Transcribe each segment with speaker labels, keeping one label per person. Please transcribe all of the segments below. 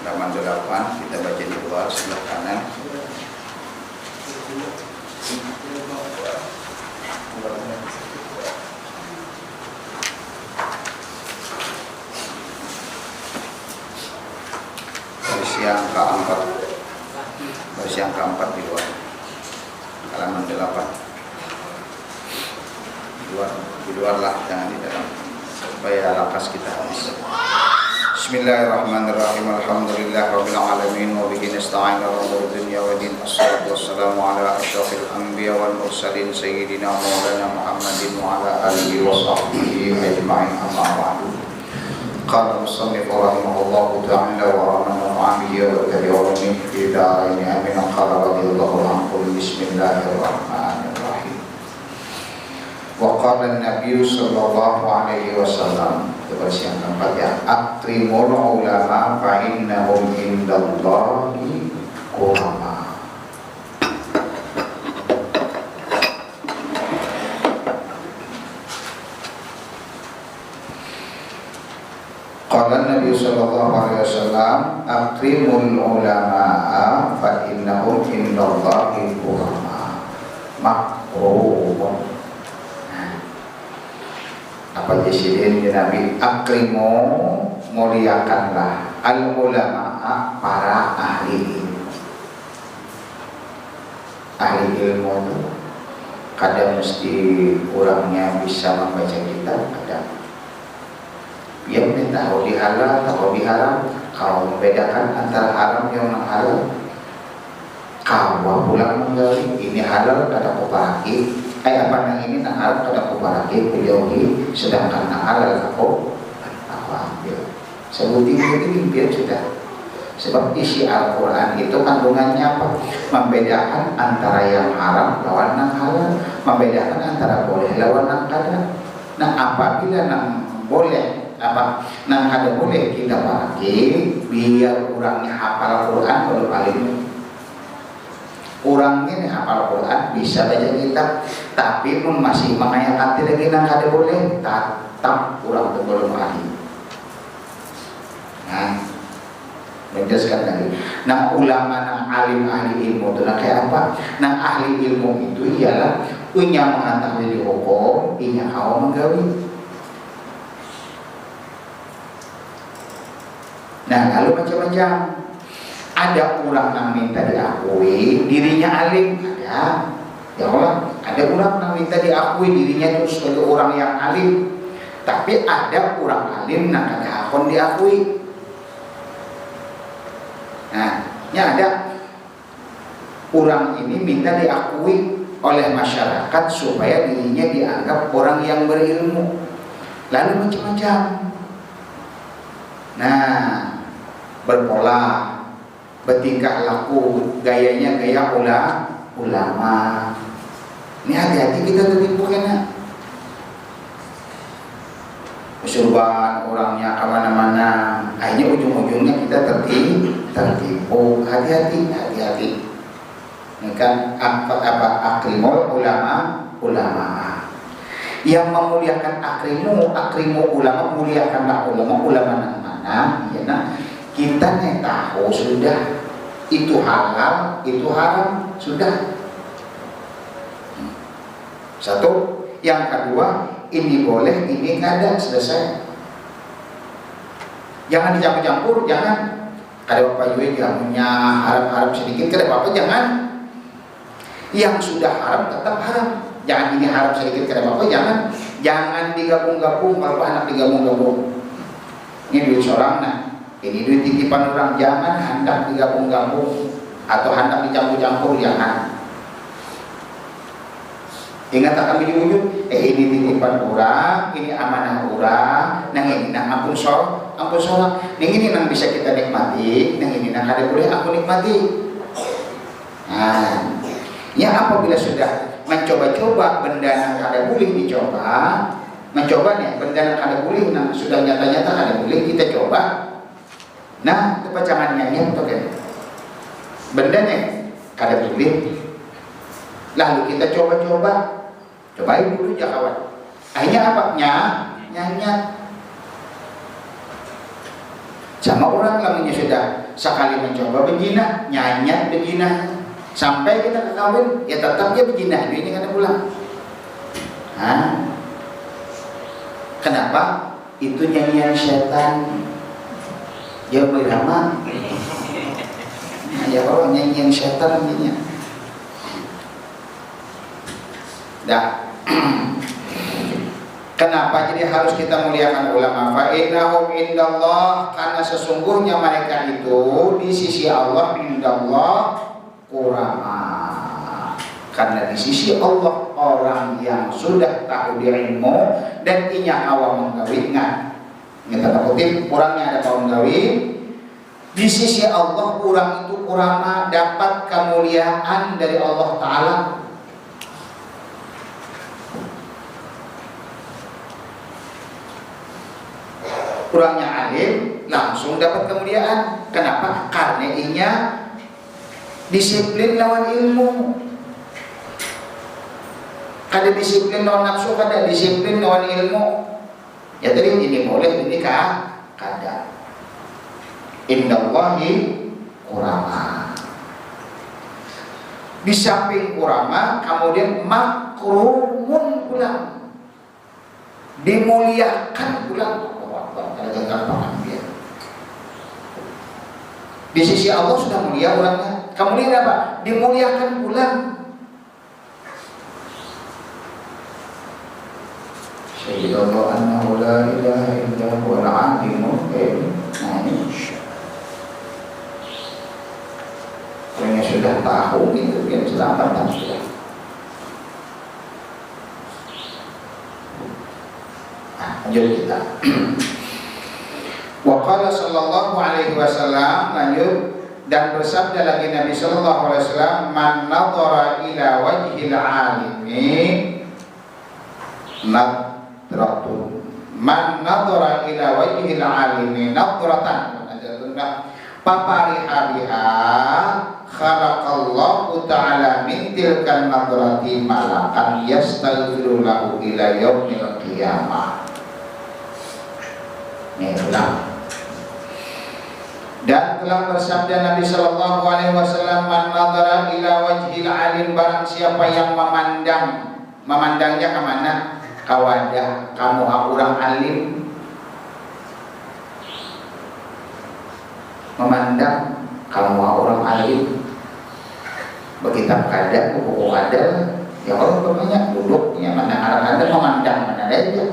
Speaker 1: halaman 8 kita baca di luar sebelah kanan. Baris yang keempat di luar halaman 8. Di luar lah, jangan di dalam supaya lakas kita habis. Bismillahirrahmanirrahim. Alhamdulillahirabbil alamin wa bihi nasta'in ala umuri dunya wa din. Wassalatu wassalamu ala asyrafil anbiya wal mursalin sayyidina maulana Muhammadin wa ala alihi wa sahbihi ajma'in. Amma ba'du. Qala musannif rahimahullahu ta'ala wa ramana bihi wa karimih fi darain amin. Qala radhiyallahu anhu bismillahirrahmanirrahim. Wa qala an-nabiy sallallahu alaihi wasallam, verse yang keempat ya, akrimul ulama fa innahum indallahi qurama. Qala an-nabiy sallallahu alaihi wasallam, akrimul ulama fa innahum indallahi qurama. Makruh. Apa jasirin ya Nabi, akrimu, muliakanlah al ulama, para ahli ilmu. Ahli ilmu itu kadang mesti orangnya bisa membaca kitab, kadang dia tahu dihalal, tahu diharam. Kalau membedakan antara haram yang halal, kalau pulang menggali ini halal kada kupaki, apa yang ini nak halal kada kupaki kujauhi, sedangkan nak halal aku ambil. Sebutin ini biar sudah. Sebab isi Al-Quran itu kandungannya apa? Membedakan antara yang haram lawan yang halal, membedakan antara boleh lawan yang kada. Nah apabila yang boleh apa nang kada boleh kita pakai, biar orangnya hafal Quran kalau paling orangnya nih hafal Quran bisa baca kitab, tapi pun masih mengayakan lagi nang kada boleh, tetap orang itu belum ahli. Nah menjelaskan lagi, nah ulama nang alim ahli ilmu itu nah kayak apa? Nah ahli ilmu itu ialah punya mengetahui hukum, punya kawan menggawi. Nah lalu macam-macam, ada orang yang minta diakui dirinya alim, ada ya Allah, ada orang yang minta diakui dirinya itu sebagai orang yang alim, tapi ada orang alim yang kada akon diakui. Nah ya ada orang ini minta diakui oleh masyarakat supaya dirinya dianggap orang yang berilmu, lalu macam-macam. Nah berpola, bertingkah laku, gayanya gaya ulama. Ini hati-hati kita tertipu kena. Usulan orangnya kemana-mana, akhirnya ujung-ujungnya kita tertipu. Hati-hati. Ini kan apa akrimul ulama. Yang memuliakan akrimu ulama, muliakanlah ulama yang mana? Ya nah. Kita nih tahu sudah itu halal, itu haram sudah. Satu, yang kedua ini boleh, ini kada, selesai. Jangan dicampur-campur, jangan. Kada apa juga yang punya haram-haram sedikit, kada apa-apa, jangan. Yang sudah haram tetap haram. Jangan ini haram sedikit, kada apa-apa, jangan. Jangan digabung-gabung, kalau anak digabung-gabung. Ini duit seorang nah. Ini duit titipan orang, jangan hendak digabung-gabung atau hendak dicampur-campur, jangan. Ingat akan ujung-ujung, ini titipan orang, ini amanah orang, nang ini nang ampun sholat, nang ini nang bisa kita nikmati, nang ini nang kada boleh aku nikmati. Nah, ya apabila sudah mencoba-coba benda yang kada boleh dicoba, mencoba nih benda yang kada boleh, nang sudah nyata-nyata kada boleh kita coba. Nah, kepacangannya yang token bendanya kada boleh, lalu kita cobain dulu ya kawan. Akhirnya apa? Nyanyat. Sama orang lamunya sudah sekali mencoba berzina, nyanyat berzina, sampai kita kekawin, ya tetap dia berzina, ini kan pulang. Kenapa? Itu nyanyian setan. Dia berama. Ya orang nyanyian setan namanya. Dah. Kenapa jadi harus kita muliakan ulama? Fa innahum indallah, karena sesungguhnya mereka itu di sisi Allah, indallah kurama. Karena di sisi Allah orang yang sudah tahu ilmu dan inya awam menggawi. Kita kutip kurangnya ada kaum gawi. Di sisi Allah orang itu kurama, dapat kemuliaan dari Allah Ta'ala. Kurangnya alim langsung dapat kemuliaan. Kenapa? Karena inya disiplin lawan ilmu. Kada disiplin lawan nafsu, kada disiplin lawan ilmu. Ya tadi ini boleh, ini kada. Indallahi kurama. Di samping kurama, kemudian makrumun pula, dimuliakan pula. Di sisi Allah sudah mulia orangnya. Kemudian apa? Dimuliakan pula. Syahidallahu annahu la ilaha illa huwal alimul hakim. Orangnya sudah tahu itu dia selamat dan sudah. Lanjut kita. Wa qala sallallahu alaihi wasallam, lanjut, dan bersabda lagi Nabi sallallahu alaihi wasallam, man nadhara ila wajhil alimi nadratun, man nadhara ila wajhil alimi nadratan, papariha biha khalaqallahu ta'ala min tilkan nadrati malakan yastaghfiru lahu ila yaumil qiyamah. Ini ulang. Dan telah bersabda Nabi sallallahu alaihi wasallam, man nadhara ila wajhil alim, barang siapa yang memandangnya ke mana? Ka wajah kamu orang alim. Memandang kamu orang alim. Begitu kada, buku kada, ya kalau banyak duduknya mana ada memandang mana aja.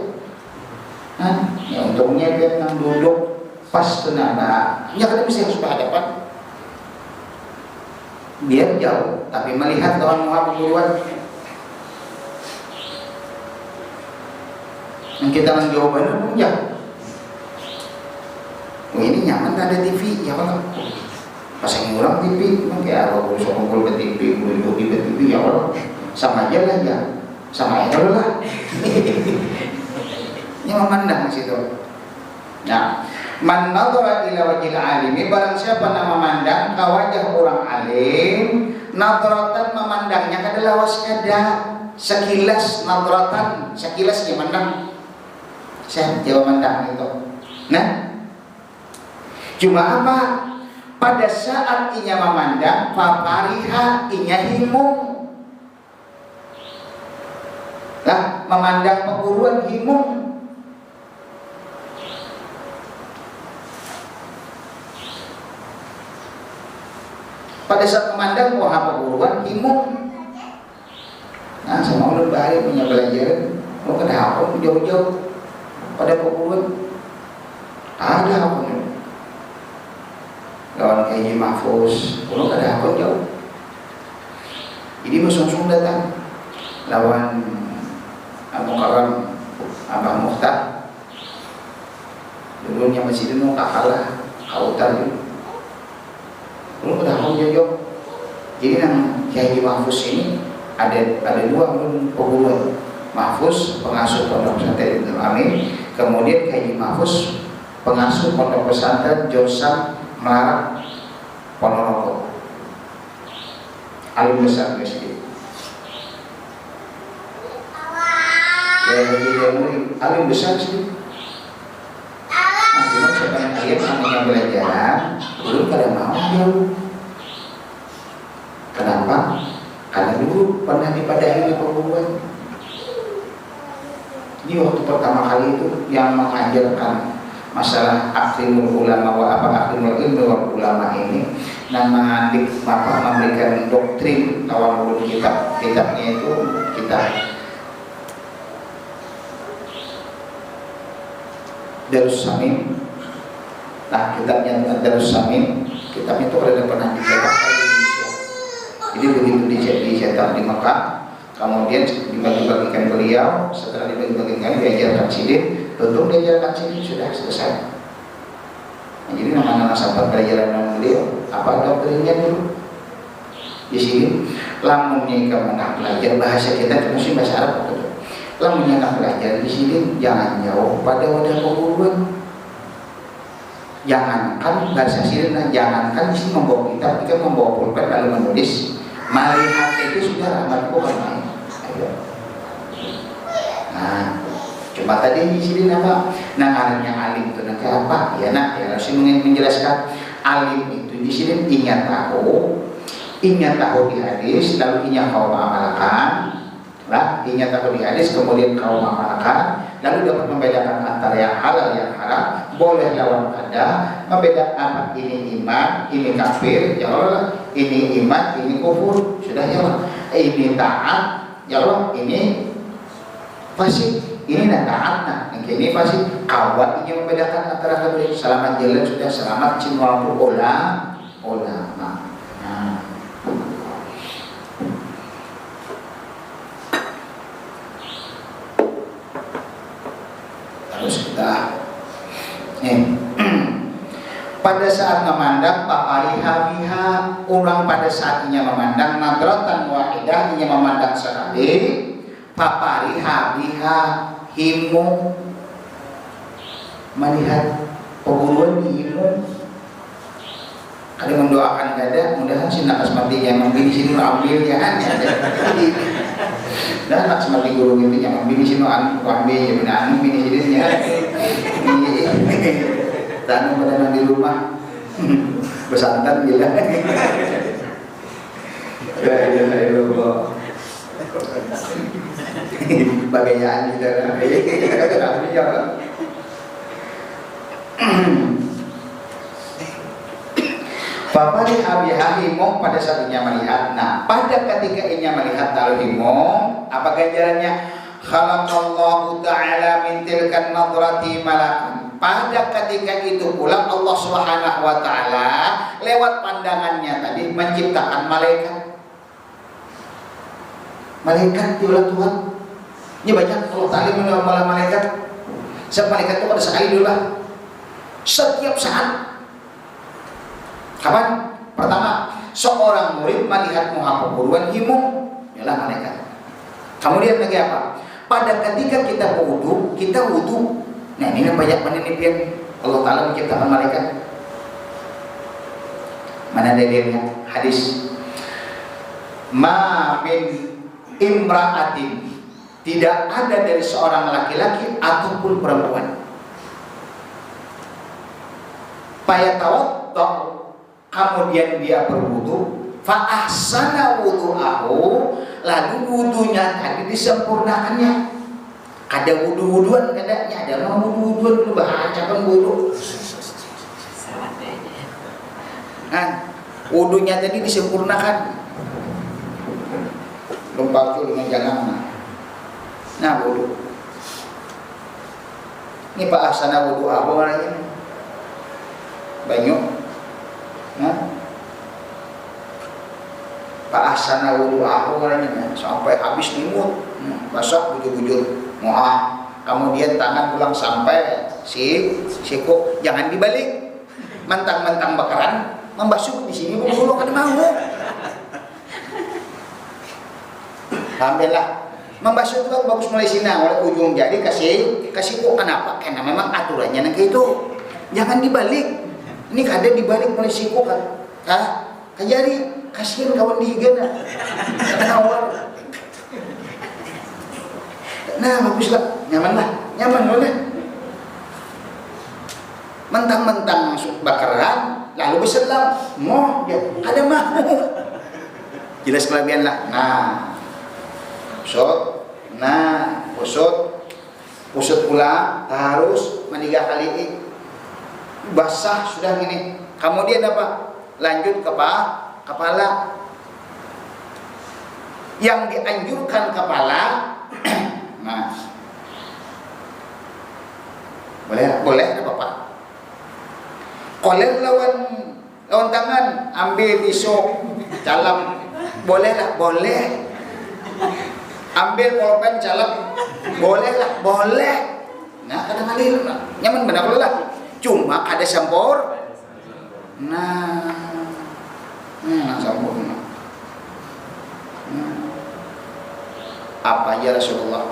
Speaker 1: Ya untungnya dia yang duduk pas tenaga, ya kada bisa harus berhadapan. Biar jauh, tapi melihat lawan muha perguruan. Yang kita menjawabannya pun jauh. Ini nyaman tak ada TV, ya kalau pasang orang TV, kayak kalau kumpul ke TV, kumpul ke TV, ya kalau sama aja lah ya, sama aja lah. Ini memandang situ. Nah, man nadhara ila wajhil alimi, barang siapa yang memandang ke wajah orang alim, nadratan, memandangnya adalah waskada, sekilas nadratan, sekilas dimandang. Saya jawab memandang itu. Nah, cuma apa? Pada saat inya memandang, papariha inya himung. Lah, memandang perguruan himung. Pada saat memandang wah perguruan himung. Nah, sama ulun bahari punya belajar, mau ke dapur jauh-jauh pada perguruan. Ada apa nih? Lawan Haji Mahfuz, kalau ke dapur jauh. Jadi mesum-sum datang lawan Abu Karam, Abah Mukhtar. Dulunya masih dulu tak kalah, kautan dulu. Belum pada mau jauh. Jadi yang Haji Mahfuz ini ada dua perguruan. Mahfuz pengasuh pondok pesantren Ibnu Amin, kemudian Haji Mahfuz pengasuh pondok pesantren Josam Melarang Ponorogo. Alim besar di sini. Ya jadi alim besar sih. Nah, cuma sekarang alim namanya namanya pelajaran belum pada mau jauh. Kenapa? Karena dulu pernah dipadahi di perguruan. Ini waktu pertama kali itu yang mengajarkan masalah akrimul ulama wa akrimul ilmi wal ulama ini, nama bapak memberikan doktrin awal kitabnya itu kitab Darus Samin. Nah, kitabnya Darus Samin, kitabnya itu pernah dicetak di Indonesia. Jadi begitu dicetak di Mekah, kemudian dibagi-bagikan beliau. Setelah dibagi-bagikan diajarkan sidin, tentu diajarkan sidin sudah selesai. Nah, jadi nama-nama sahabat pelajaran beliau apa doktrinnya dulu di sini. Lamunnya kamu nak belajar bahasa kita termasuk bahasa Arab betul. Lamunnya nak belajar di sini jangan jauh pada wadah perguruan. Jangankan bahasa sini, jangankan di sini membawa kitab, kita membawa pulpen lalu menulis. Melihat itu sudah rahmat bukan main. Nah, cuma tadi di sini apa? Nah, yang alim itu nanti apa? Ya nak, ya harus menjelaskan alim itu di sini ingat tahu di hadis, lalu ingat kau mengamalkan. Lah, ingat tahu di hadis, kemudian kau mengamalkan, lalu dapat membedakan antara yang halal yang haram, boleh lawan ada, membedakan apa ini iman, ini kafir, ya Allah, ini iman, ini kufur, sudah ya Allah, ini taat, ya Allah, ini fasik, ini taat, nah ini fasik. Kawan ini membedakan antara kedua. Selamat jalan sudah, selamat cinwamu ulama. Nah. Terus kita pada saat memandang papariha biha, orang pada saatnya memandang nadratan wahidah, ini memandang sekali. Papariha biha, himu melihat perguruan di himu. Ada mendoakan gada, mudahan si nak asmati yang ambil di sini ambil jangan ya. Dan nak asmati guru itu yang ambil di sini ambil ya benar ambil di sini ya. Tanam pada di rumah bersantan gila. Ya Allah. Bagaian kita ya. Bapak di himong pada saat inya melihat. Nah, pada ketika inya melihat lalu himong, apa ganjarannya? Khalaqallahu ta'ala min tilkan nadrati malakan. Pada ketika itu pula Allah Subhanahu wa ta'ala lewat pandangannya tadi menciptakan malaikat. Malaikat itulah Tuhan. Ini banyak Allah Ta'ala menambah malaikat. Setiap malaikat itu pada saat itu lah. Setiap saat. Kapan? Pertama, seorang murid melihat menghafal Quran himung, ialah malaikat. Kemudian lagi apa? Pada ketika kita wudu, nah ini banyak penelitian Allah Ta'ala menciptakan malaikat. Mana dalilnya? Hadis. Ma min imra'atin, tidak ada dari seorang laki-laki ataupun perempuan. Fayatawadda, kemudian dia berwudu, fa ahsana wudu'ahu, lalu wudunya tadi disempurnakannya. Ada wudu-wuduan kadangnya, ada mau wudu-wuduan lu bacakan wudu. Nah, wudunya tadi disempurnakan. Lumpaku dengan jangan. Nah, wudu. Ini Pak Ahsana wudu apa orangnya? Banyak. Nah, Pak Ahsana wudu apa orangnya? Sampai habis nimut, basah bujur-bujur. Kemudian tangan pulang sampai siku, jangan dibalik. Mentang-mentang bakaran, membasuh di sini dulu kan mau. Alhamdulillah. Membasuh itu bagus mulai sini, oleh ujung jadi kasih kok kenapa? Karena memang aturannya nang itu. Jangan dibalik. Ini kada dibalik mulai siku kan. Kajari kasihan kawan dihigana. Awal. Nah, baguslah, nyaman lah. Mentang-mentang bakaran lalu berselam moh dia ada mah jelas kelebihan lah. Usut pula harus 3 kali basah sudah ini. Kemudian apa? Lanjut ke kepala. Yang dianjurkan kepala nah boleh apa Pak? Kolel lawan tangan, ambil pisau calam boleh lah, boleh. Ambil pulpen calam boleh lah, boleh. Nah kadang kali nyaman benar lah, cuma ada sampur sempurna. Apa ya Rasulullah?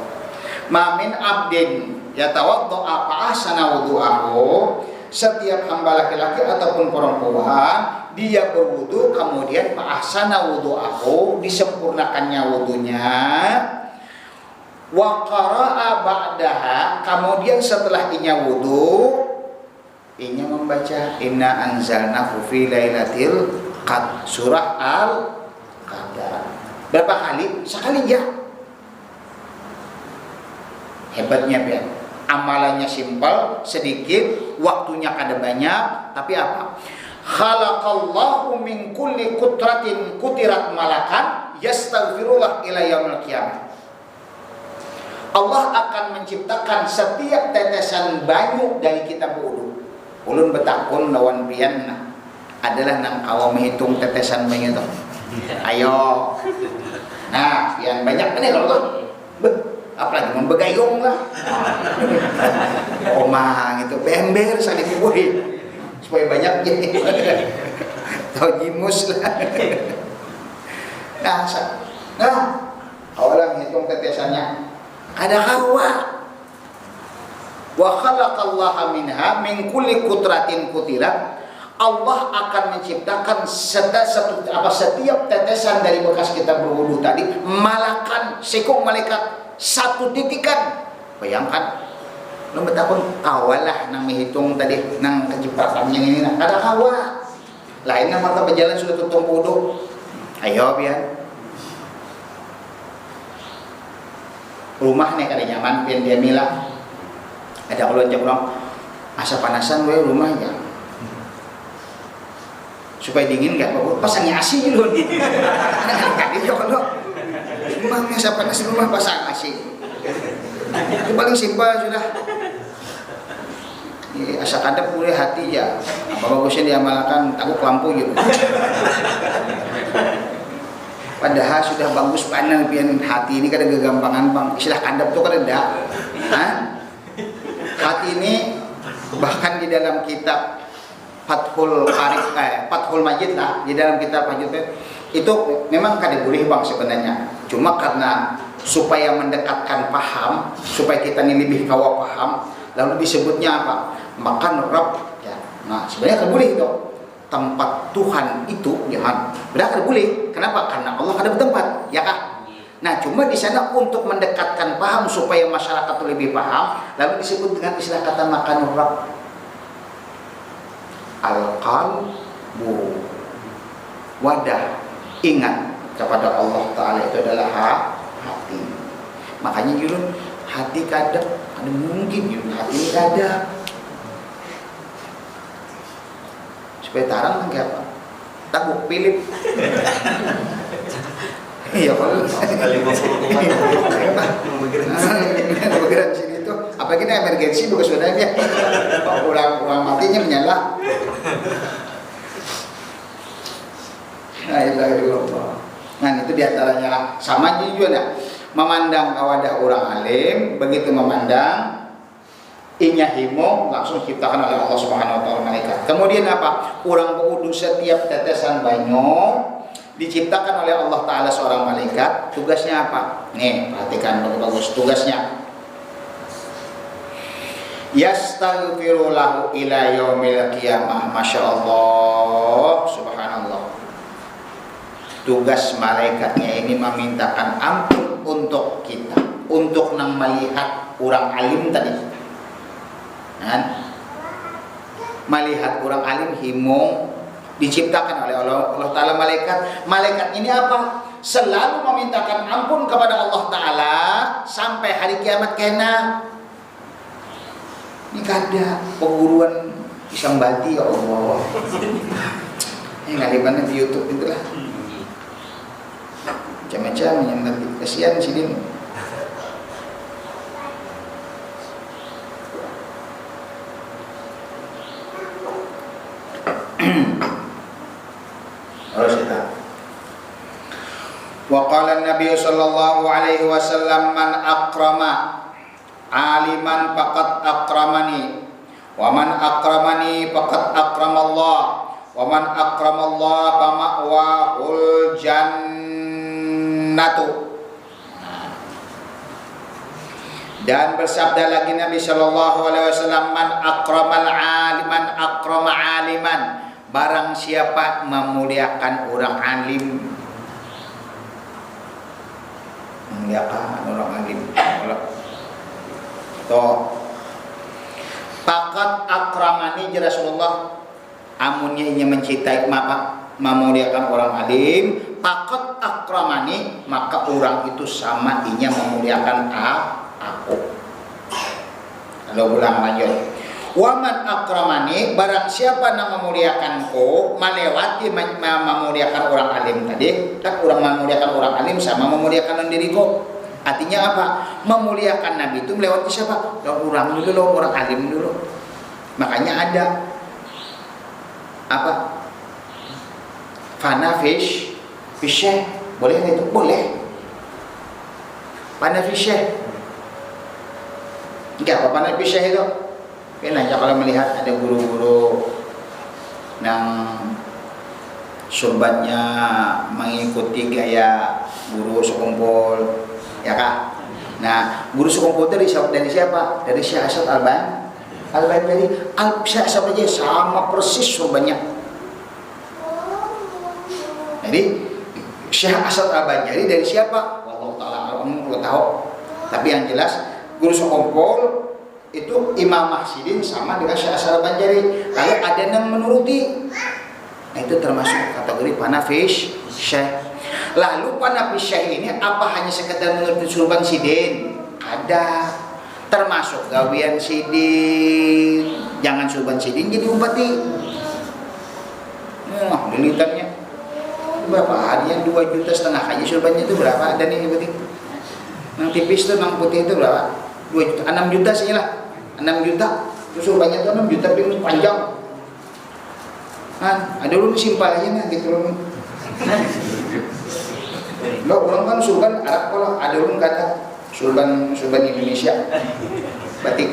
Speaker 1: Mamin abdin yatawaddo'a fa ahsana wudu'ahu. Setiap hamba laki-laki ataupun perempuan dia berwudu kemudian fa ahsana wudu'ahu, disempurnakannya wudunya. Wa qara'a ba'daha, kemudian setelah inya wudu inya membaca inna anzalnahu fi lailatil qadr, surah al-qadar. Berapa kali? Sekali ya. Hebatnya biar amalannya simpel, sedikit, waktunya kada banyak, tapi apa? Khalaqallahu min kulli qutratin kutirat malakan yastaghfirullah ila yaumil qiyamah. Allah akan menciptakan setiap tetesan banyu dari kita wudu. Ulun betakun lawan pian adalah nang kawa menghitung tetesan banyu itu. Ayo. Nah, pian banyak ini kalau tuh. Apalagi membegayung lah. Omang itu bember saling kubuhi supaya banyak jadi tahu jimus lah. Nah orang hitung tetesannya ada Hawa. Wa khalaqallaha minha min kulli qutratin kutirat. Allah akan menciptakan setiap tetesan dari bekas kita berwudu tadi malakan sekung malaikat satu titikan. Bayangkan lu betapun kawalah nang menghitung tadi nang kecipratannya ini ada kawa lain nang mata berjalan sudah tutup wudu. Ayo biar rumah nih kada nyaman pian dia mila ada ulun jawab asa panasan we rumah ya supaya dingin enggak bagus pasangnya AC dulu kan itu kalau emangnya asa panas rumah pasang AC itu paling simpel sudah. Asa kadap boleh hati ya apa bagusnya diamalkan takut lampu gitu. Padahal sudah bagus panel pian hati ini kada gagampangan bang istilah kadap tuh kada ada. Hati ini bahkan di dalam kitab Fathul Majid lah, di dalam kitab Majid itu memang kada boleh bang sebenarnya, cuma karena supaya mendekatkan paham, supaya kita ini lebih kawa paham, lalu disebutnya apa? Makan Rabb ya. Nah sebenarnya kada boleh itu tempat Tuhan itu jangan benar kada boleh. Kenapa? Karena Allah kada bertempat ya kak. Nah cuma di sana untuk mendekatkan paham supaya masyarakat lebih paham, lalu disebut dengan istilah kata makan Rabb. Al-qalbu, wadah, ingat kepada Allah Ta'ala itu adalah hati. Makanya yulun hati kadang ada mungkin yulun hati ini kada supaya tarang kan apa takut pilih iya kalau bergerak sini itu apa kita emergensi bukan sebenarnya orang matinya menyala. Nah itu diantaranya sama juga dah memandang kawadah orang alim, begitu memandang inya himo langsung diciptakan oleh Allah Subhanahu wa taala malaikat. Kemudian apa? Orang berwudu setiap tetesan banyu diciptakan oleh Allah taala seorang malaikat. Tugasnya apa? Nih, perhatikan bagus tugasnya. Yastaghfiru lahu ila yaumil qiyamah. Masya Allah, subhanallah. Tugas malaikatnya ini memintakan ampun untuk kita, untuk nang melihat orang alim tadi. Kan? melihat orang alim himung, diciptakan oleh Allah Ta'ala malaikat. Malaikat ini apa? Selalu memintakan ampun kepada Allah Ta'ala sampai hari kiamat kena. Ini kada penguruan pisang bati ya Allah. Nggak dimana di YouTube itulah. Macam-macam yang nanti kasihan sini. Harus kita. Wa qala an-nabiy sallallahu alaihi wasallam man akrama aliman faqad akramani wa man akramani faqad akramallah wa man akramallah fa ma'wahul jannatu. Dan bersabda lagi Nabi sallallahu alaihi wasallam, man akrama aliman, barang siapa memuliakan orang alim, memuliakan orang alim, toh pakat akramani ya Rasulullah, amunnya ini mencintai memuliakan orang alim, pakat akramani, maka orang itu sama inya memuliakan aku. Kalau ulang lanjut, waman akramani, barang siapa yang memuliakanku, melewati memuliakan orang alim tadi, kan orang memuliakan orang alim sama memuliakan diriku. Artinya apa? Memuliakan Nabi itu melewati siapa? Orang dulu, orang alim dulu. Makanya ada apa? Fana fish, boleh nggak itu? Boleh. Fana fish, enggak apa fana fish itu? Nanya kalau melihat ada guru-guru yang surbannya mengikuti gaya guru sekumpul, ya kak. Nah, guru sekumpul dari siapa? Dari Syekh Asad Al-Banjari. Syekh Asad aja sama persis surbannya. Jadi Syekh Asad Al-Banjari dari siapa? Wallahu taala alam, tahu. Tapi yang jelas guru sekumpul itu Imam Mahsidin sama dengan Syekh Asad Al-Banjari. Lalu ada yang menuruti, nah itu termasuk kategori panafish syekh. Lalu panafish syekh ini apa hanya sekedar menuruti surban sidin? Ada, termasuk gawian sidin. Jangan surban sidin jadi bupati. Dilitannya berapa? Hadiah 2,5 juta aja surbannya itu berapa? Ada nih bupati. Yang tipis tuh, yang putih itu berapa? 2 juta, 6 juta sih lah, 6 juta. Terus surbannya tuh 6 juta pilih panjang. Ada dulu simpel aja nah gitu loh. Lo orang kan surban Arab, kalau ada orang kata surban Indonesia batik.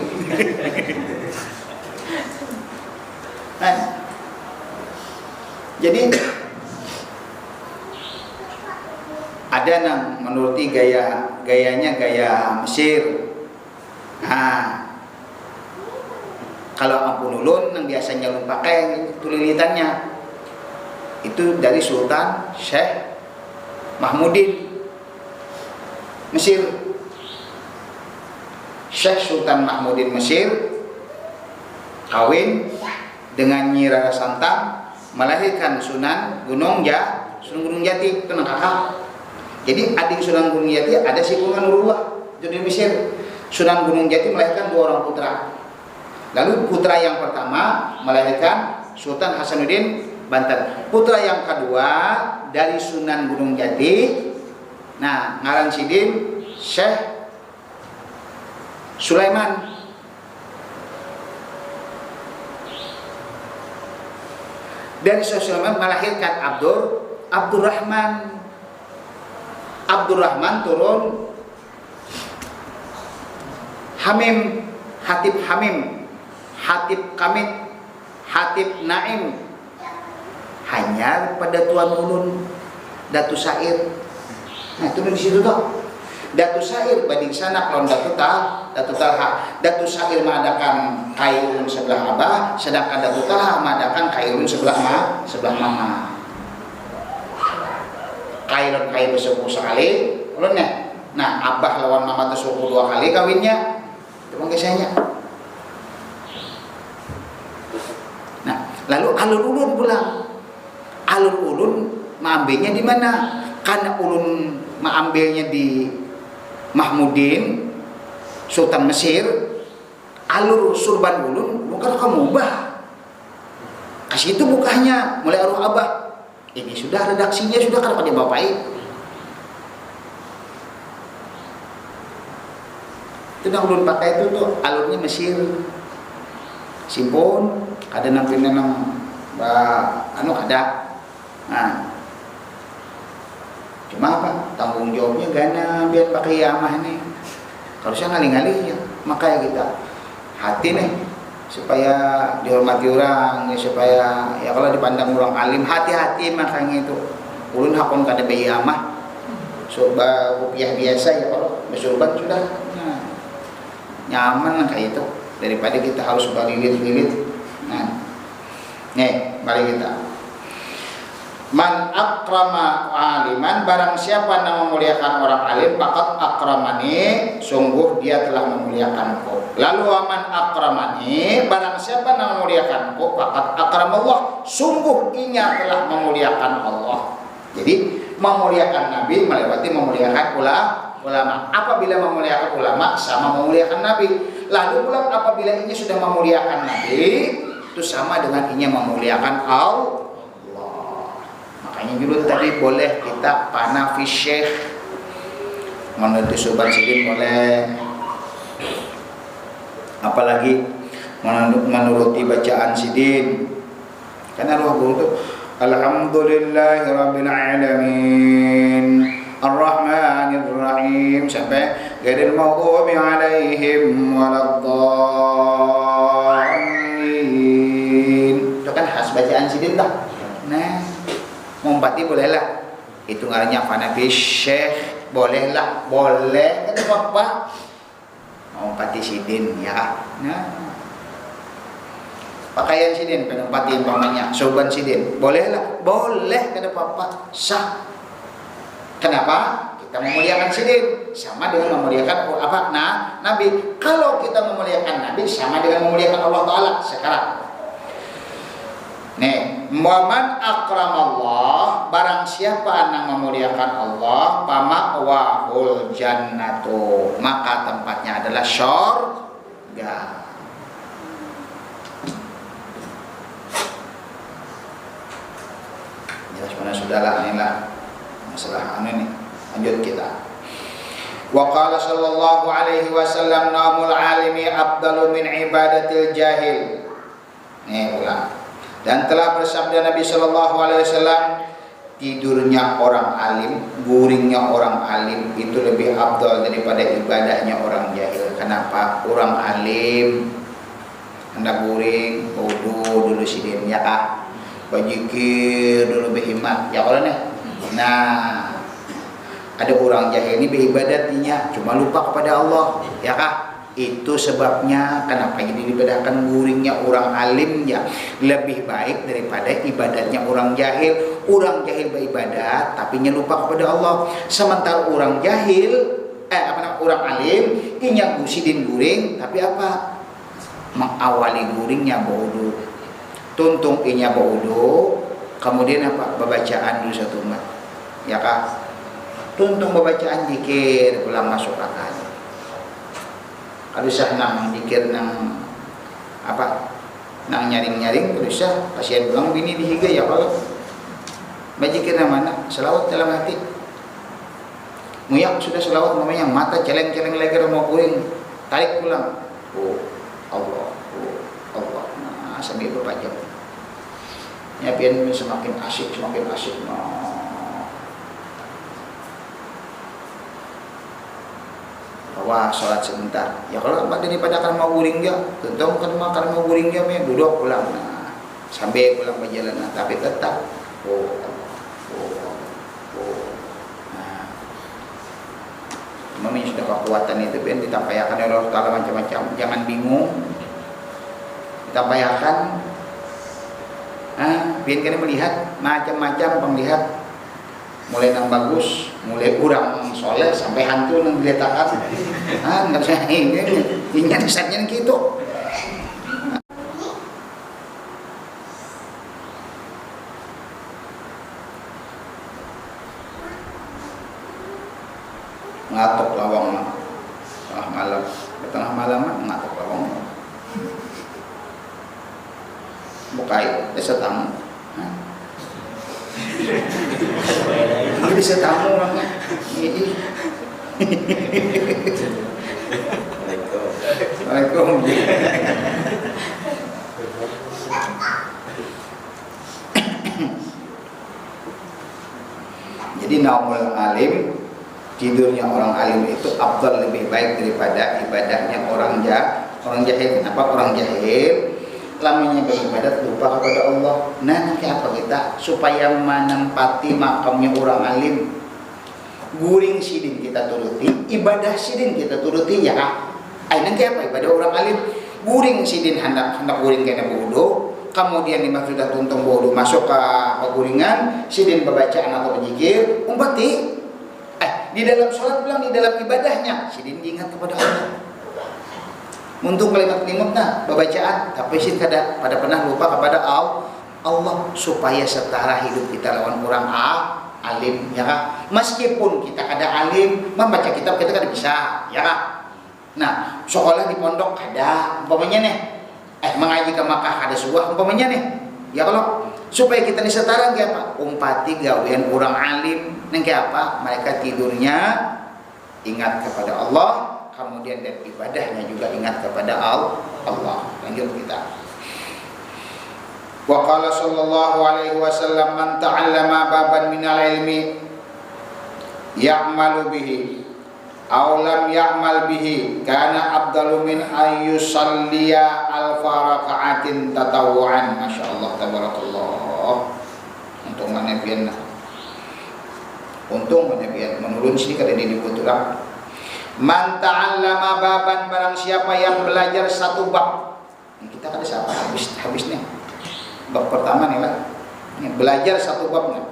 Speaker 1: Nah, jadi ada yang menuruti gayanya gaya Mesir. Nah, kalau ampun ulun yang biasanya ulun pakai tulilitannya itu dari Sultan Syekh Mahmudin Mesir. Syekh Sultan Mahmudin Mesir kawin dengan Nyi Rara Santang, melahirkan Sunan Gunung Jati, tenang kakak. Jadi adik Sunan Gunung Jati ada si Nurullah itu di Mesir. Sunan Gunung Jati melahirkan 2 orang putra. Lalu putra yang pertama melahirkan Sultan Hasanuddin Banten. Putra yang kedua dari Sunan Gunung Jati, nah ngaran sidin Syekh Sulaiman. Dari Syekh Sulaiman melahirkan Abdurrahman. Abdurrahman turun Hamim, Hatib Hamim, Hatib Kamit, Hatib Naim. Hanya pada Tuan Ulun Datu Sair. Nah itu di situ toh. Datu Sair banding sana lawan Datu Talha. Datu Sair mengadakan kailun sebelah abah, sedangkan Datu Talha mengadakan kailun sebelah mama. Kailun bersuku sekali, ulunnya. Nah abah lawan mama tersuku 2 kali kawinnya. Itu kisahnya. Lalu alur ulun pula. Alur ulun mengambilnya di mana? Karena ulun mengambilnya di Mahmudin, Sultan Mesir, alur surban ulun bukan kamu ubah. Kasih itu bukanya mulai arwah abah. Ini sudah redaksinya sudah kan pada bapai. Itu yang ulun pakai itu tuh alurnya Mesir. Simpon ada nampilnya nang ada. Nah, cuma apa? Tanggung jawabnya gana biar pakai yamah nih. Kalau saya ngali-ngali ya, makanya kita hati nih supaya dihormati orang, ya, supaya ya kalau dipandang orang alim hati-hati makanya itu. Ulun hakon kada bayi yamah. Coba rupiah biasa ya kalau bersurban sudah nyaman kayak itu daripada kita harus balilit-lilit. Nah, nih balik kita. Man akrama aliman, barang siapa yang memuliakan orang alim, fakat akramani, sungguh dia telah memuliakanku. Lalu man akramani, barang siapa yang memuliakanku, fakat akramallah, sungguh inya telah memuliakan Allah. Jadi memuliakan Nabi melewati memuliakan ulama. Apabila memuliakan ulama sama memuliakan Nabi. Lalu pula apabila inya sudah memuliakan Nabi, itu sama dengan inya memuliakan Allah. Makanya dulu tadi boleh kita panafis syekh, menurut Sobat Sidin boleh, apalagi menuruti bacaan Sidin. Karena roh guru itu Alhamdulillahirabbil alamin Ar-Rahmanir-Rahim sampai ghairil maghdubi alaihim waladdallin. Itu kan khas bacaan Sidin tak? Nah, mumpati bolehlah. Itu ngarannya fanafis syekh, bolehlah, boleh kan apa? Mumpati Sidin ya. Nah, pakaian Sidin penumpati umpamanya sorban Sidin, bolehlah, boleh kada apa-apa, sah. Kenapa? Kita memuliakan Sidin sama dengan memuliakan apa? Nah, Nabi. Kalau kita memuliakan Nabi sama dengan memuliakan Allah Taala sekarang. Nih, man akramallah, barang siapa yang memuliakan Allah, pama'wahul jannatu, maka tempatnya adalah syurga. Jelas mana sudahlah, inilah masalah nih. Lanjut kita. Wa qala sallallahu alaihi wasallam namul alimi afdalu min ibadatil jahil. Nih ulang. Dan telah bersabda Nabi sallallahu alaihi wasallam, tidurnya orang alim, guringnya orang alim itu lebih afdal daripada ibadahnya orang jahil. Kenapa? Orang alim hendak guring, wudu dulu Sidin ya kah? Bajikir dulu berhimat ya kalau nih. Nah, ada orang jahil ini beribadatinya cuma lupa kepada Allah ya kah? Itu sebabnya kenapa jadi dibedakan guringnya orang alim ya lebih baik daripada ibadatnya orang jahil. Orang jahil beribadat tapi lupa kepada Allah, sementara orang jahil orang alim inya Sidin guring tapi apa? Mengawali guringnya wudu. Tuntung inya wudu, kemudian apa? Bacaan dulu satu umat. Ya kah? Tuntung bacaan zikir pulang masuk akal. Kalau sah nang zikir nang apa? Nang nyaring-nyaring terus sah pasien pulang bini dihiga ya kalau. Bazikir mana? Selawat dalam hati. Muyak sudah selawat namanya mata celeng-celeng lagi mau kuring. Tarik pulang. Oh Allah. Oh Allah. Nah, sambil berpajak. Ya biar semakin asyik. Wah, sholat sebentar. Ya kalau daripada kan mau guring dia, tentu kan makan mau guring dia, duduk pulang. Nah, sambil pulang perjalanan, tapi tetap. Nah, memang sudah kekuatan itu ben ditampaykan oleh Allah Taala macam-macam. Jangan bingung. Ditampaykan. Biar kalian melihat macam-macam penglihat, mulai yang bagus, mulai kurang soleh sampai hantu yang diletakkan. Nggak bisa ini kesannya gitu. tengah malam nggak terlawang. Bukai desa tamu. Desa tamu orangnya. Waalaikumsalam. Jadi naumul alim, tidurnya orang alim itu afdal, lebih baik daripada ibadahnya orang jahil. Kenapa? Orang jahil lamanya beribadat lupa kepada Allah. Nah, nanti apa kita supaya menempati makamnya orang alim? Guring sidin kita turuti, ibadah sidin kita turuti ya. Nanti apa ibadah orang alim? Guring sidin hendak guring kena wudu, kemudian lima sudah tuntung wudu masuk ke peguringan, sidin bacaan atau berzikir, umpati di dalam sholat bilang di dalam ibadahnya sidin ingat kepada Allah. Untuk kalimat-kalimatnya bacaan, tapi sidin pada pernah lupa kepada Allah, supaya setara hidup kita lawan orang alim, ya kan? Meskipun kita ada alim, membaca kitab kita kan bisa, ya kan? Nah, sekolah di pondok ada, umpamanya nih, mengaji ke Makkah ada sebuah, umpamanya nih, ya kalau supaya kita disetara kayak apa? Umpati gawean orang alim, neng kayak apa? Mereka tidurnya ingat kepada Allah, kemudian dan ibadahnya juga ingat kepada Allah. Lanjut kita. Wa qala sallallahu alaihi wasallam man ta'allama baban minal ilmi ya'malu bihi aw lam ya'mal bihi kana afdalu min ayyusalliya alfa raka'atin tatawu'an. Masyaallah tabarakallah. Untung mana pian menurun sini kada dibutuhkan. Man ta'allama baban, barang siapa yang belajar satu bab. Kita kada siapa habis nih. Bab pertama nih lah. Belajar satu bab nih.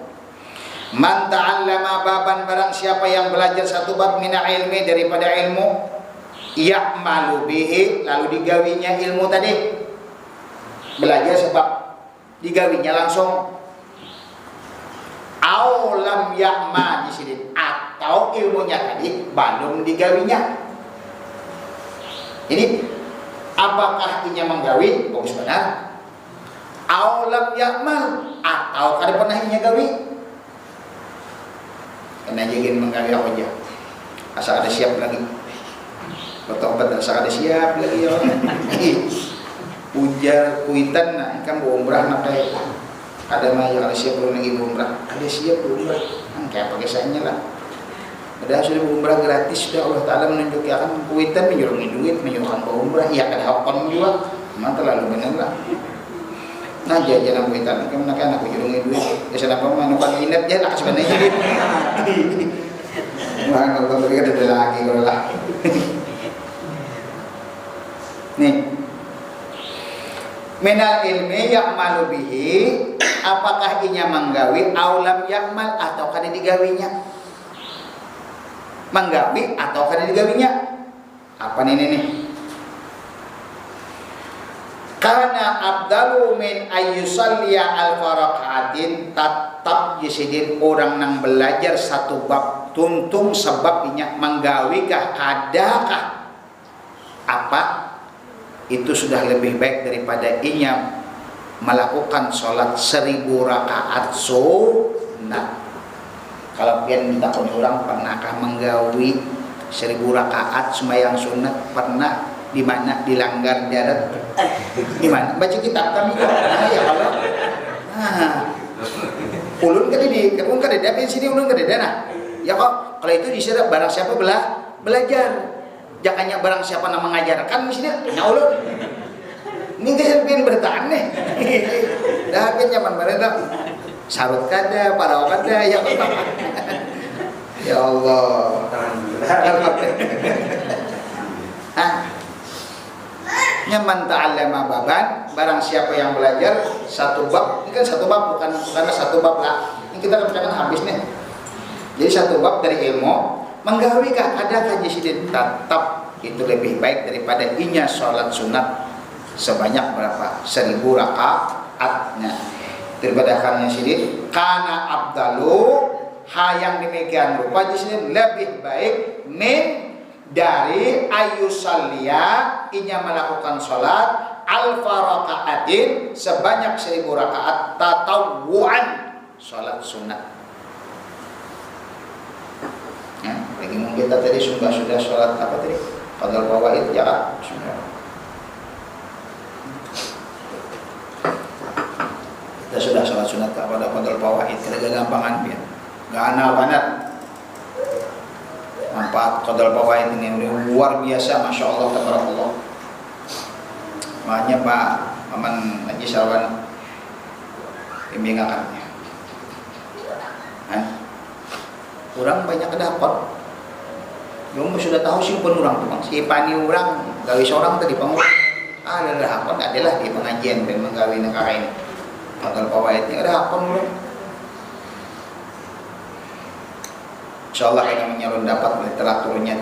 Speaker 1: Man ta'allama baban, barang siapa yang belajar satu bab mina ilmi, daripada ilmu, ya'malu bihi, lalu digawinya ilmu tadi. Belajar sebab digawinya langsung. Au lam ya'ma di sini, atau ilmunya tadi belum digawinya. Ini apakah inya menggawi? Bagus benar. Au lam ya'mal, atau kada pernah inya gawi. Kena jagin menggawi apa aja. Asal ada siap lagi. Bertobat asal ada siap lagi ya. Ujar kuitan nak kan umrah nak kayak ada mah yang ada siap belum lagi umrah, ada siap umrah, kayak pakai sayanya lah. Padahal sudah umrah gratis, sudah Allah Taala menunjukkan kuitan menyuruh duit, menyuruhkan umrah, ya kada hakon juga, memang terlalu benar lah. Nah jalan kuitan, kamu nak anak menyuruh duit, ya kenapa manukan ingat ya nak sebenarnya duit. Wah kalau mereka ada lagi kalau lah. Nih. Minal ilmi ya'malu bihi, apakah inya menggawi aulam ya'mal, atau kada digawinya? Menggawi atau kada digawinya? Apa nih? Karena abdalu min ayyusalliya al-farakaatin, tetap jisidin orang nang belajar satu bab tuntung sebab inya menggawi kah kadakah apa? Itu sudah lebih baik daripada inya melakukan sholat 1000 rakaat sunat. Kalau pian minta orang pernahkah menggawi 1000 rakaat sembahyang sunat? Pernah? Di mana? Dilanggar darat? Di mana? Baca kitab kami kok. Nah, ya Allah. Ulun kada di sini ulun kada ada. Ya kok kalau itu disirap barang siapa belajar. Jakanya barang siapa yang mengajarkan misalnya, ya Allah. Ini kesempian bertahan nih. Dah kan zaman mereka sarut kada, parau kada, ya Allah. Ya Allah. Nyaman ta'allama baban, barang siapa yang belajar satu bab, ini kan satu bab bukan karena satu bab lah. Ini kita kan habis nih. Jadi satu bab dari ilmu. Menggawi kah ada kaji sidin, tetap itu lebih baik daripada inya sholat sunat sebanyak berapa? 1000 rakaatnya. Terbadakannya sidin karena abdalu, yang demikian rupa di sini lebih baik min dari ayusalliya inya melakukan sholat alfa rakaatin sebanyak 1000 rakaat tatawuan sholat sunat. Ya, lagi kita tadi sudah sholat apa tadi? Qadal fawaid ya kan? Kita sudah sholat sunat pada qadal fawaid, kita gampangan biar gak anal banget. Manfaat qadal fawaid ini luar biasa, masya Allah, tabarakallah. Makanya Pak Maman Haji Sarwan bimbingannya. Orang banyak dapat. Yang sudah tahu sih pun orang tuh, si pani orang gawe seorang tadi panggung. Ada harapan adalah di pengajian dan menggawe negara ini. Qadal fawaid ini ada harapan orang. Insyaallah kita menyalun dapat literaturnya.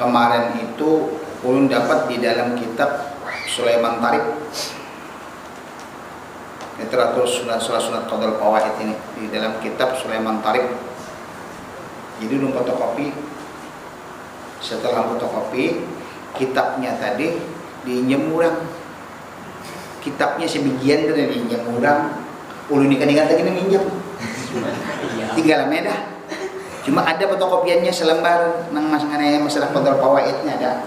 Speaker 1: Kemarin itu ulun dapat di dalam kitab Sulaiman Tarif, literatur sunat qadal fawaid ini di dalam kitab Sulaiman Tarif. Jadi ulun fotokopi, setelah fotokopi kitabnya tadi dinyemurang, kitabnya sebagian dari dinyemurang, ulun ikan-ikan lagi minjam, tinggal medah. Cuma ada fotokopiannya selembar nang mengenai masalah qadal fawaidnya ada.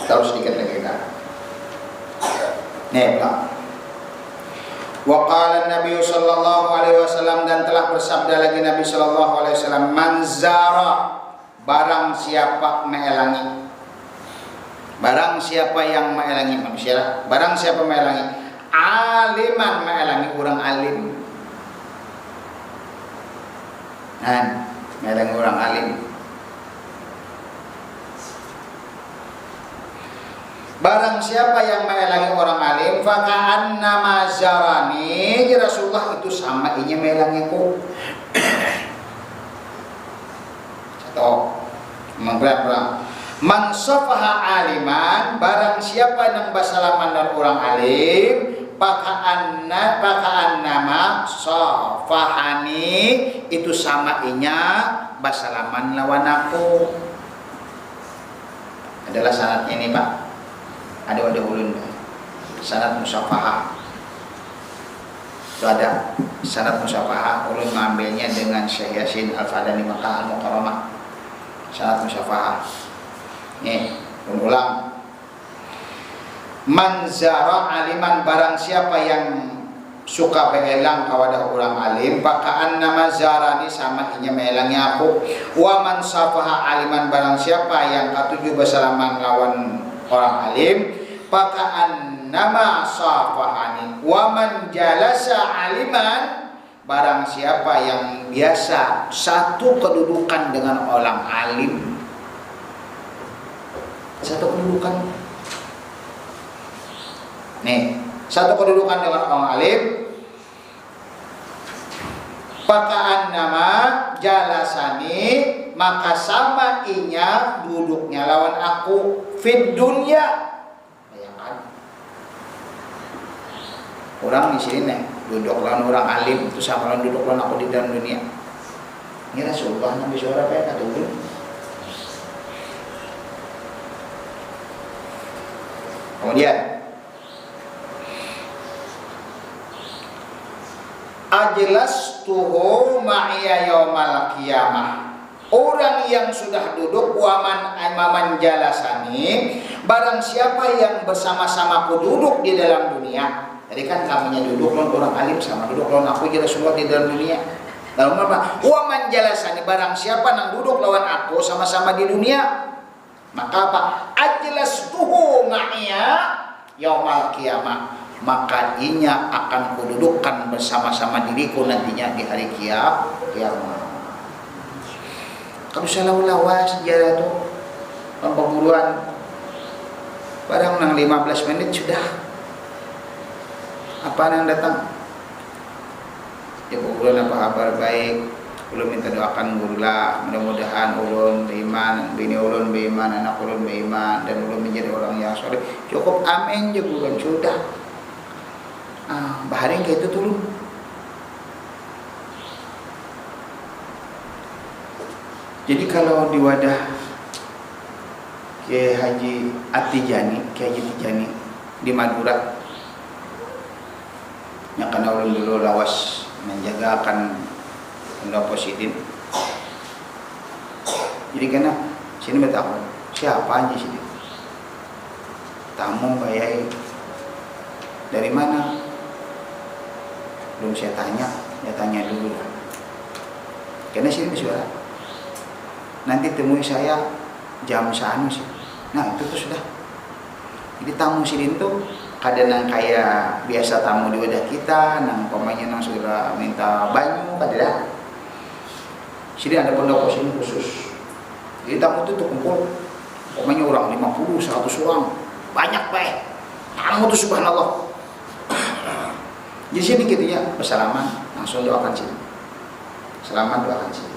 Speaker 1: Tahu sedikit lagi kan? Nih, Pak. Wa qala Nabi sallallahu alaihi wasallam, dan telah bersabda lagi Nabi sallallahu alaihi wasallam, man zara, barang siapa meelangi. Barang siapa yang meelangi manusia, barang siapa meelangi aliman, meelangi orang alim. Meelangi orang alim. Barang siapa yang meelangi orang alim, faka'annama zarani, ya Rasulullah, itu sama inya meelangiku. Satu, berapa? Man safaha aliman, barang siapa yang bersalaman dengan orang alim, faka'annama safahani, itu sama inya bersalaman lawan aku. Adalah syaratnya ini, Pak. Ada ulun sanad musafahah. Itu ada sanad musafahah, ulun mengambilnya dengan Syekh Yasin Al-Fadani Makkah Al-Mukarramah. Sanad musafahah. Nih, ulang. Man zara aliman, barang siapa yang suka beelang kepada orang alim, paka'an nama zarani, sama inya meelangi aku. Wa man safaha aliman, barang siapa yang katuju bersalaman lawan orang alim, paka'an nama safahani. Wa man jalasa aliman, barang siapa yang biasa satu kedudukan dengan orang alim, satu kedudukan. Nih, satu kedudukan dengan orang alim, paka'an nama jalasani, maka sama inya duduknya lawan aku fid dunya. Bayangkan, orang di sini nih duduk lawan orang alim itu sama lawan duduk lawan aku di dalam dunia. Ini Rasulullah Nabi suara apa kata dulu. Kemudian ajlastuhu ma'iya yaumal qiyamah, orang yang sudah duduk, waman amaman jalasani, barang siapa yang bersama-samaku duduk di dalam dunia. Jadi kan kaminya duduk lawan orang alim sama duduk lawan aku ya Rasulullah di dalam dunia. Lalu apa? Waman jalasani, barang siapa yang duduk lawan aku sama-sama di dunia, maka apa? Ajlastuhu ma'iya yaumal qiyamah, maka inya akan kududukan bersama-sama diriku nantinya di hari kiamat. Kalau saya lawas sejarah itu pemburuan barang nang 15 menit sudah apa yang datang ya ulun apa kabar baik, ulun minta doakan gurulah, mudah-mudahan ulun beriman, bini ulun beriman, anak ulun beriman, dan ulun menjadi orang yang soleh. Cukup amin je ulun sudah. Baharing kayak itu dulu. Jadi kalau di wadah Kiai Haji At-Tijani, Kiai Haji Tijani di Madura, yang karena ulun dulu lawas menjaga akan pendopo sidin. Jadi kena sini bertahu siapa aja sini. Tamu bayai dari mana? Belum saya tanya dulu. Karena sini bersuara. Nanti temui saya jam sanu sih. Nah itu tuh sudah. Jadi tamu sidin tuh kadang kayak biasa tamu di wadah kita, nang pemainnya nang segera minta banyu, kadang. Sini ada pendopo sini khusus. Jadi tamu tuh kumpul, pemainnya orang 50, 100 orang, banyak baik. Tamu tuh subhanallah. Jadi sini gitu ya, bersalaman, langsung doakan sini. Selamat doakan sini.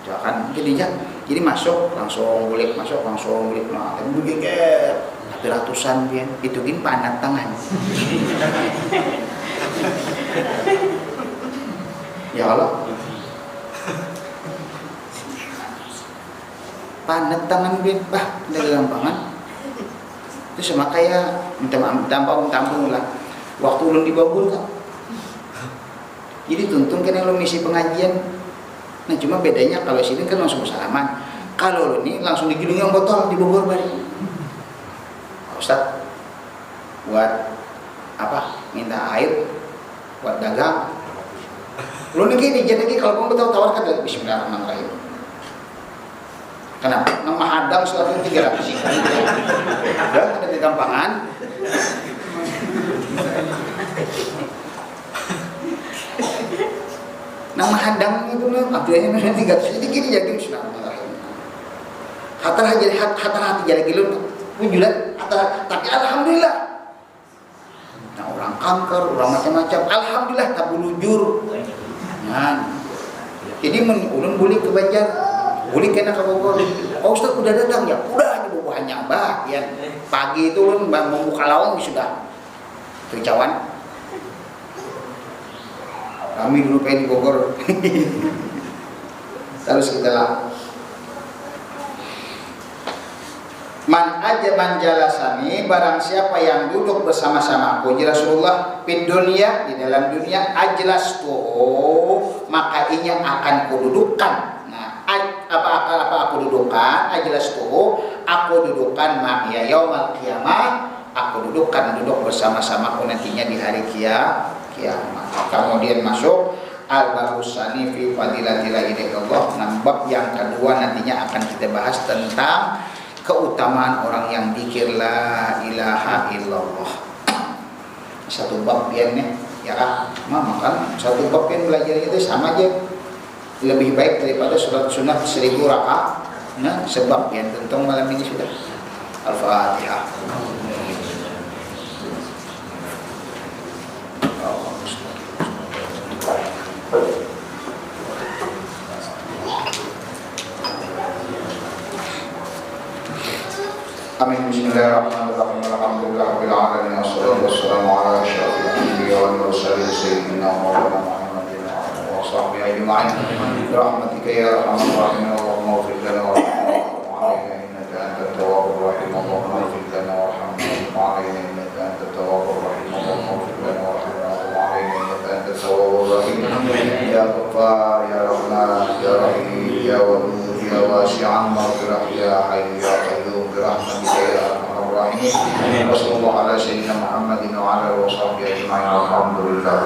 Speaker 1: Doakan gitu ya. Jadi masuk langsung bulik, nah tapi geger. Tapi ratusan pian itu gin panat tangan. Ya Allah. Panat tangan pian, bah, dari gampangan. Itu sama kayak minta tampung lah. Waktu ulun di Bogor kan. Jadi tuntung kan lo misi pengajian. Nah cuma bedanya kalau sini kan langsung salaman. Kalau lo ini langsung digilungi yang botol di Bogor balik. Ustaz, buat apa? Minta air, buat dagang. Lo nih gini, jadi kalau kamu tahu tawarkan dari Bismillahirrahmanirrahim. Kenapa? Nama hadam selalu 300 sih. Udah ada di gampangan. Nama hadam itu artinya memang 300. Jadi gini jadi Bismillahirrahmanirrahim. Hatar hati jadi gilun. Wujudan, tapi alhamdulillah. Nah orang kanker, orang macam-macam, alhamdulillah tak bulujur. Nah, jadi ulun boleh ke Banjar, boleh kena ke Bogor. Oh Ustaz udah datang ya, udah di bawahnya bah. Ya pagi itu ulun membuka lawang sudah tercawan. Kami dulu pengen di Bogor. Terus kita lah. Man aja manjalasani, barang siapa yang duduk bersama-sama aku Rasulullah di dunia, di dalam dunia ajlas tuh maka inya akan kududukan. Nah apa aku dudukan ajlas tuh aku dudukan ya yaumal qiyamah, aku duduk bersama-sama aku nantinya di hari kiamat. Kemudian masuk al-babusani fi fadilatil ilahi. Bab yang kedua nantinya akan kita bahas tentang keutamaan orang yang dzikir la ilaha illallah. Satu bab piannya ya kan satu bab yang belajar itu sama aja, lebih baik daripada sholat sunat 1000 rakaat. Nah sebab yang tentang malam ini sudah Al-Fatihah. Amin. Bismillahirrahmanirrahim. Alhamdulillahirabbil alamin. Wassalatu wassalamu ala asyrofil anbiya'i wal mursalin sayyidina Maulana Muhammadin wa sahbihi ajma'in. Birahmatika ya arhamar rahimin. Allahumma ighfir lana warhamna innaka antat tawwabur rahim. Allahumma ighfir lana warhamna innaka antat tawwabur rahim. Allahumma ighfir lana warhamna innaka antat tawwabur rahim. Ya Ghaffar ya Rahman ya Rahim ya Wadud ya Wasi'an maghfirah ya Hayy ya Qayyum birahmatika ya arhamar rahimin. Wassallallahu ala sayyidina Muhammadin wa ala alihi wa sahbihi ajma'in. Alhamdulillah.